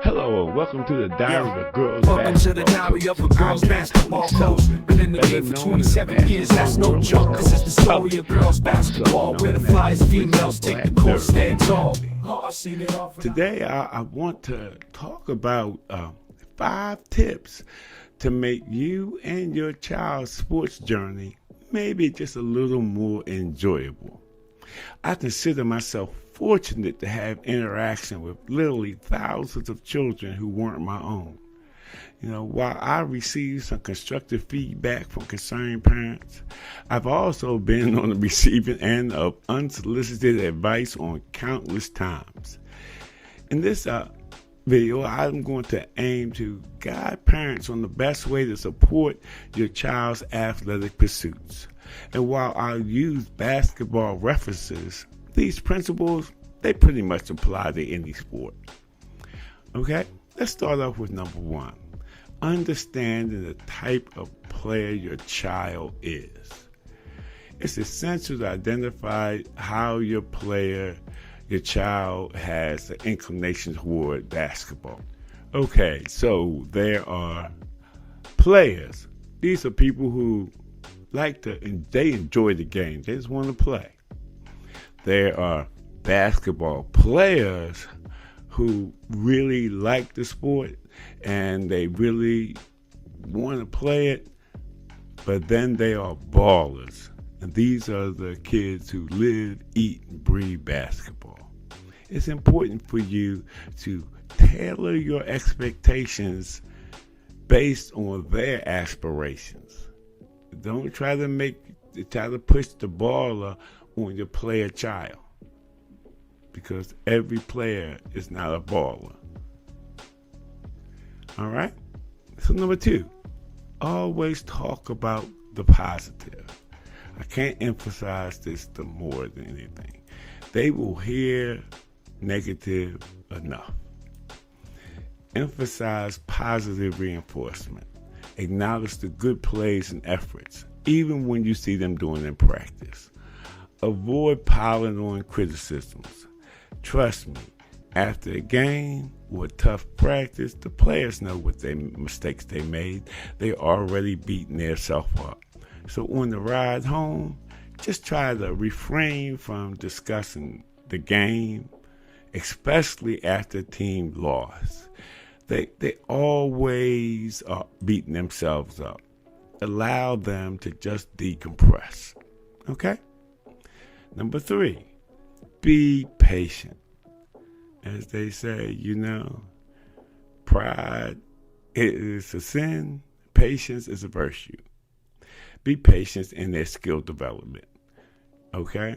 Hello, and welcome to the Diary of a Girls Welcome to the Diary of a Girls Basketball Coach. Been in the game for 27 years, that's no joke. This is the story of girls basketball, where the flyest females take the court, stand tall. Today, I want to talk about 5 tips to make you and your child's sports journey maybe just a little more enjoyable. I consider myself fortunate to have interaction with literally thousands of children who weren't my own. You know, while I received some constructive feedback from concerned parents, I've also been on the receiving end of unsolicited advice on countless times. In this video, I'm going to aim to guide parents on the best way to support your child's athletic pursuits. And while I'll use basketball references, these principles, they pretty much apply to any sport. Okay, let's start off with number 1. Understanding the type of player your child is. It's essential to identify how your child has an inclination toward basketball. Okay, so there are players. These are people who they enjoy the game. They just want to play. There are basketball players who really like the sport and they really want to play it, but then they are ballers. And these are the kids who live, eat, and breathe basketball. It's important for you to tailor your expectations based on their aspirations. Don't try to push the baller on your player child, because every player is not a baller. All right? So number 2, always talk about the positive. I can't emphasize this more than anything. They will hear negative enough. Emphasize positive reinforcement. Acknowledge the good plays and efforts, even when you see them doing in practice. Avoid piling on criticisms. Trust me, after a game or a tough practice, the players know what mistakes they made. They already beaten themselves up. So on the ride home, just try to refrain from discussing the game, especially after the team lost. They always are beating themselves up. Allow them to just decompress. Okay? Number 3, be patient. As they say, pride is a sin, patience is a virtue. Be patient in their skill development, okay?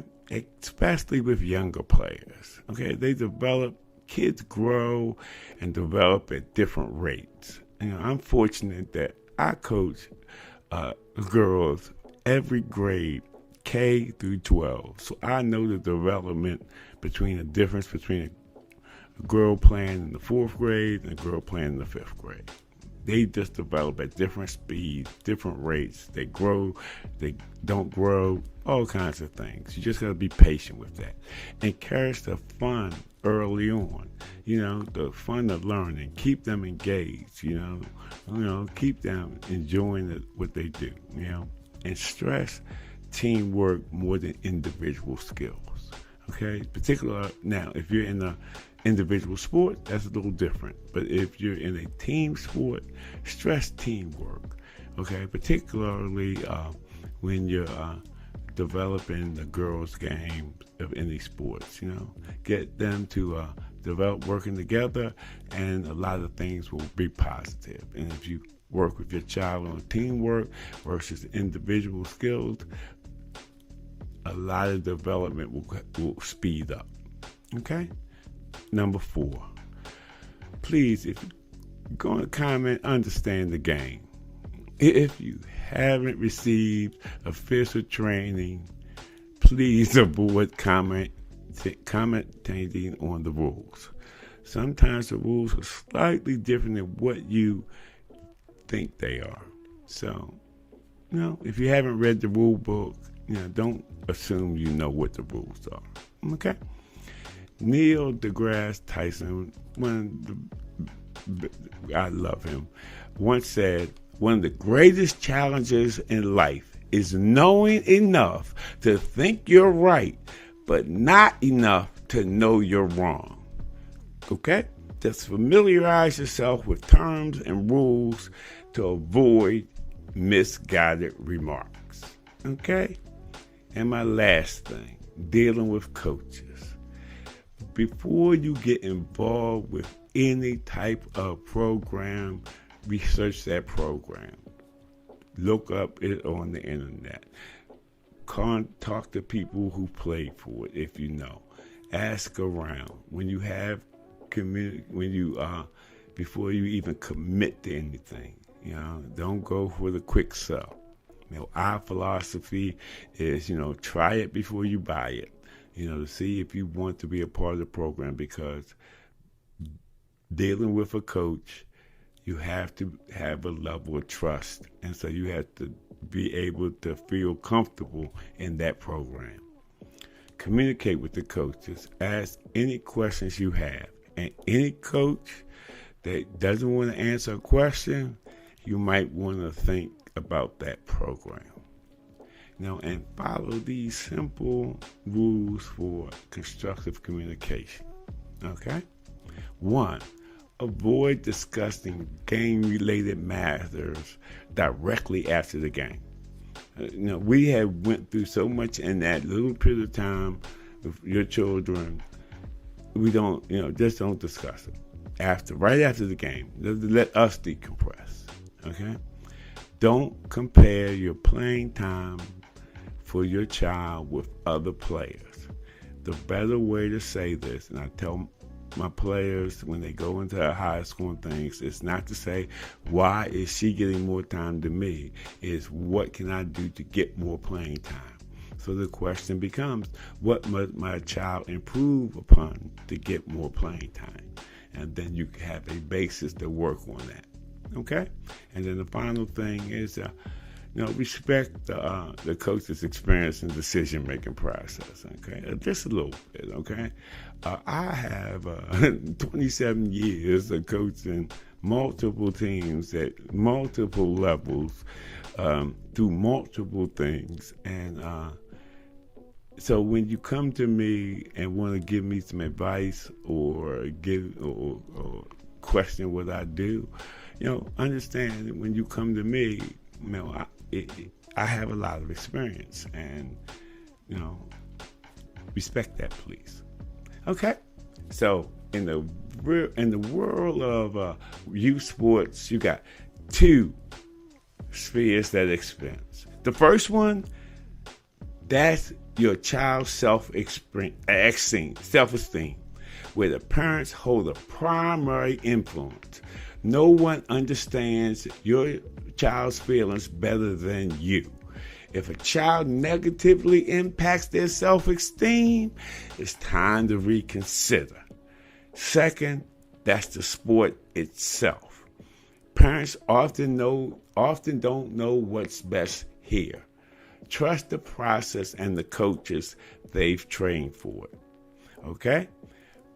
Especially with younger players, okay? Kids grow and develop at different rates. I'm fortunate that I coach girls every grade, K through 12. So I know the development the difference between a girl playing in the 4th grade and a girl playing in the 5th grade. They just develop at different speeds, different rates. They grow, they don't grow, all kinds of things. You just got to be patient with that. Encourage the fun early on, the fun of learning. Keep them engaged, keep them enjoying what they do, and stress teamwork more than individual skills, okay? Particularly now, if you're in the individual sport, that's a little different. But if you're in a team sport, stress teamwork, okay? Particularly when you're developing the girls' game of any sports, get them to develop working together, and a lot of things will be positive. And if you work with your child on teamwork versus individual skills, a lot of development will speed up, okay? Number 4, please, if you're going to comment, understand the game. If you haven't received official training, please avoid commenting on the rules. Sometimes the rules are slightly different than what you think they are. So, if you haven't read the rule book, don't assume you know what the rules are. Okay? Neil deGrasse Tyson, one of the I love him, once said, one of the greatest challenges in life is knowing enough to think you're right, but not enough to know you're wrong. Okay? Just familiarize yourself with terms and rules to avoid misguided remarks. Okay? And my last thing, dealing with coaches. Before you get involved with any type of program, research that program. Look up it on the internet. Talk to people who played for it if you know. Ask around. When you have before you even commit to anything, don't go for the quick sell. Our philosophy is, try it before you buy it. To see if you want to be a part of the program, because dealing with a coach, you have to have a level of trust. And so you have to be able to feel comfortable in that program. Communicate with the coaches. Ask any questions you have. And any coach that doesn't want to answer a question, you might want to think about that program. And follow these simple rules for constructive communication. Okay? 1, avoid discussing game-related matters directly after the game. We have went through so much in that little period of time with your children. We don't, just don't discuss it. Right after the game, let us decompress. Okay? Don't compare your playing time for your child with other players. The better way to say this, and I tell my players when they go into high school and things, is not to say, why is she getting more time than me? Is what can I do to get more playing time? So the question becomes, what must my child improve upon to get more playing time? And then you have a basis to work on that. Okay? And then the final thing is, respect the coach's experience and decision-making process, okay? Just a little bit, okay? I have 27 years of coaching multiple teams at multiple levels, through multiple things. And so when you come to me and want to give me some advice or question what I do, understand that when you come to me, I have a lot of experience, and respect that, please. Okay, so in the world of youth sports, you got 2 spheres that experience. The first one, that's your child's self-esteem, where the parents hold a primary influence. No one understands your child's feelings better than you. If a child negatively impacts their self-esteem, it's time to reconsider. Second, that's the sport itself. Parents often don't know what's best here. Trust the process and the coaches they've trained for it. Okay?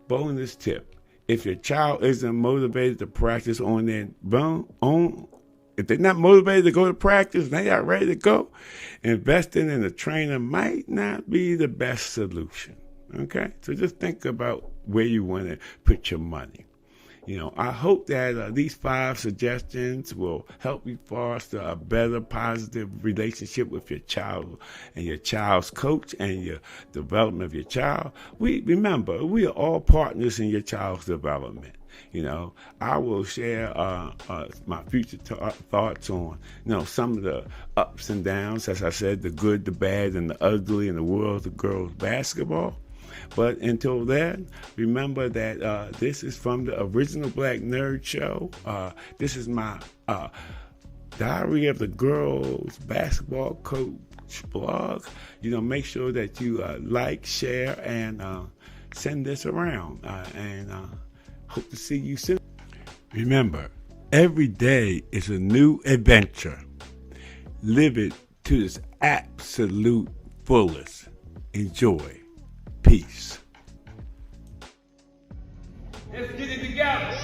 Bonus tip. If your child isn't motivated to practice on their own, if they're not motivated to go to practice, they are ready to go, investing in a trainer might not be the best solution. Okay? So just think about where you want to put your money. I hope that these 5 suggestions will help you foster a better, positive relationship with your child and your child's coach and your development of your child. Remember, we are all partners in your child's development. I will share my future thoughts on, some of the ups and downs, as I said, the good, the bad, and the ugly in the world of girls basketball. But until then, remember that this is from the Original Black Nerd Show. This is my Diary of the Girls Basketball Coach blog. Make sure that you like, share, and send this around. And hope to see you soon. Remember, every day is a new adventure. Live it to its absolute fullest. Enjoy. Peace. Let's get it together.